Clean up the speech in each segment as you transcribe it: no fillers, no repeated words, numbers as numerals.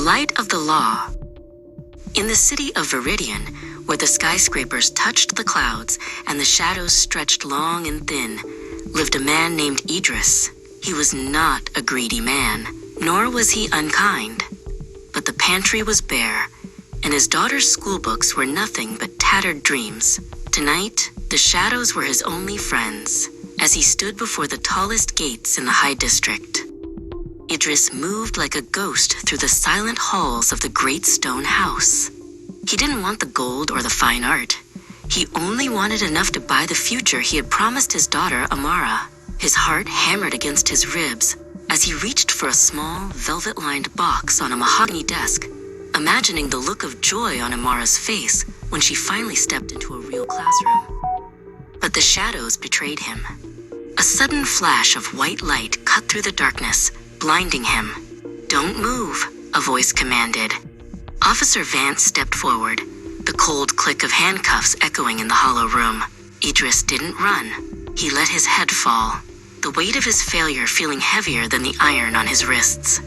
light of the law. In the city of Viridian, where the skyscrapers touched the clouds and the shadows stretched long and thin, lived a man named Idris. He was not a greedy man, nor was he unkind. But the pantry was bare, and his daughter's schoolbooks were nothing but tattered dreams. Tonight, the shadows were his only friends, as he stood before the tallest gates in the High District. Idris moved like a ghost through the silent halls of the great stone house. He didn't want the gold or the fine art. He only wanted enough to buy the future he had promised his daughter, Amara. His heart hammered against his ribs as he reached for a small, velvet-lined box on a mahogany desk, imagining the look of joy on Amara's face when she finally stepped into a real classroom. But the shadows betrayed him. A sudden flash of white light cut through the darkness, blinding him. "Don't move," a voice commanded. Officer Vance stepped forward, the cold click of handcuffs echoing in the hollow room. Idris didn't run. He let his head fall, the weight of his failure feeling heavier than the iron on his wrists.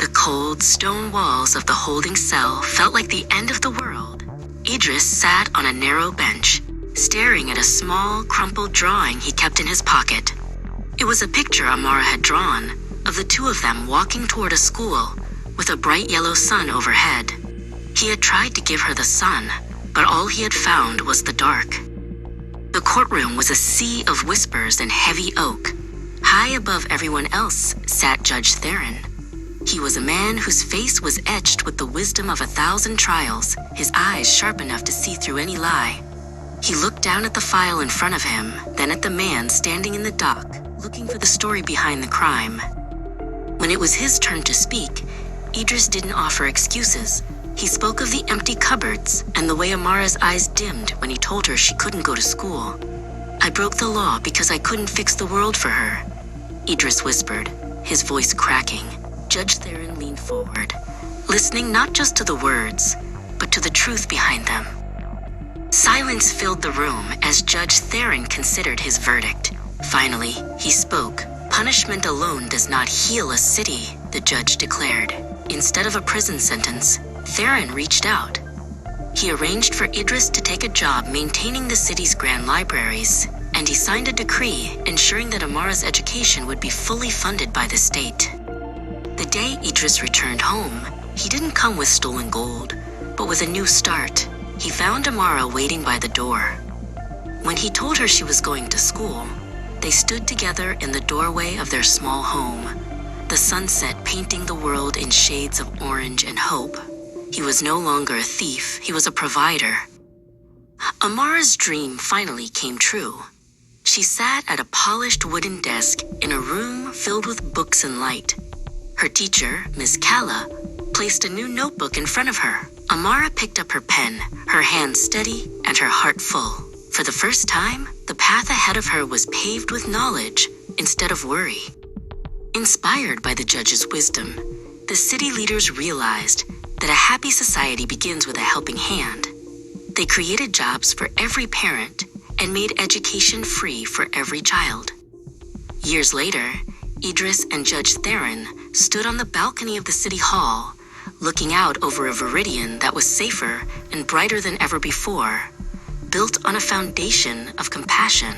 The cold stone walls of the holding cell felt like the end of the world. Idris sat on a narrow bench, staring at a small, crumpled drawing he kept in his pocket. It was a picture Amara had drawn of the two of them walking toward a school with a bright yellow sun overhead. He had tried to give her the sun, but all he had found was the dark. The courtroom was a sea of whispers and heavy oak. High above everyone else sat Judge Theron. He was a man whose face was etched with the wisdom of 1,000 trials, his eyes sharp enough to see through any lie. He looked down at the file in front of him, then at the man standing in the dock, looking for the story behind the crime. When it was his turn to speak, Idris didn't offer excuses. He spoke of the empty cupboards and the way Amara's eyes dimmed when he told her she couldn't go to school. "I broke the law because I couldn't fix the world for her," Idris whispered, his voice cracking. Judge Theron leaned forward, listening not just to the words, but to the truth behind them. Silence filled the room as Judge Theron considered his verdict. Finally, he spoke. "Punishment alone does not heal a city," the judge declared. Instead of a prison sentence, Theron reached out. He arranged for Idris to take a job maintaining the city's grand libraries, and he signed a decree ensuring that Amara's education would be fully funded by the state. The day Idris returned home, he didn't come with stolen gold, but with a new start. He found Amara waiting by the door. When he told her she was going to school, they stood together in the doorway of their small home, the sunset painting the world in shades of orange and hope. He was no longer a thief, he was a provider. Amara's dream finally came true. She sat at a polished wooden desk in a room filled with books and light. Her teacher, Miss Calla, placed a new notebook in front of her. Amara picked up her pen, her hand steady and her heart full. For the first time, the path ahead of her was paved with knowledge instead of worry. Inspired by the judge's wisdom, the city leaders realized that a happy society begins with a helping hand. They created jobs for every parent and made education free for every child. Years later, Idris and Judge Theron stood on the balcony of the city hall, looking out over a Viridian that was safer and brighter than ever before, built on a foundation of compassion,